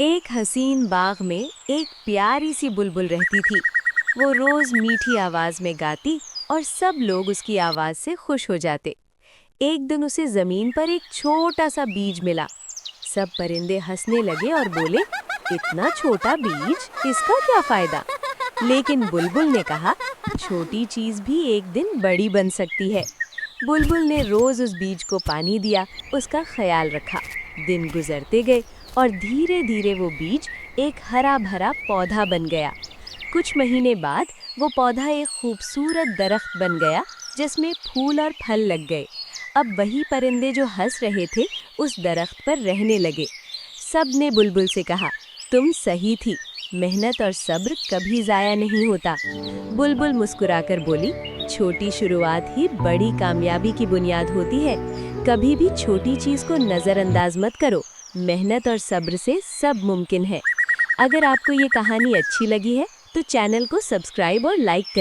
एक हसीन बाग में एक प्यारी सी बुलबुल रहती थी। वो रोज मीठी आवाज में गाती और सब लोग उसकी आवाज से खुश हो जाते। एक दिन उसे जमीन पर एक छोटा सा बीज मिला। सब परिंदे हंसने लगे और बोले, इतना छोटा बीज, इसका क्या फायदा? लेकिन बुलबुल ने कहा, छोटी चीज भी एक दिन बड़ी बन सकती है। बुलबुल ने रोज उस बीज को पानी दिया, उसका ख्याल रखा। दिन गुजरते गए और धीरे धीरे वो बीज एक हरा भरा पौधा बन गया। कुछ महीने बाद वो पौधा एक खूबसूरत दरख्त बन गया, जिसमें फूल और फल लग गए। अब वही परिंदे जो हंस रहे थे उस दरख्त पर रहने लगे। सब ने बुलबुल से कहा, तुम सही थी, मेहनत और सब्र कभी ज़ाया नहीं होता। बुलबुल मुस्कुराकर बोली, छोटी शुरुआत ही बड़ी कामयाबी की बुनियाद होती है। कभी भी छोटी चीज़ को नज़रअंदाज मत करो। मेहनत और सब्र से सब मुमकिन है। अगर आपको ये कहानी अच्छी लगी है तो चैनल को सब्सक्राइब और लाइक करें।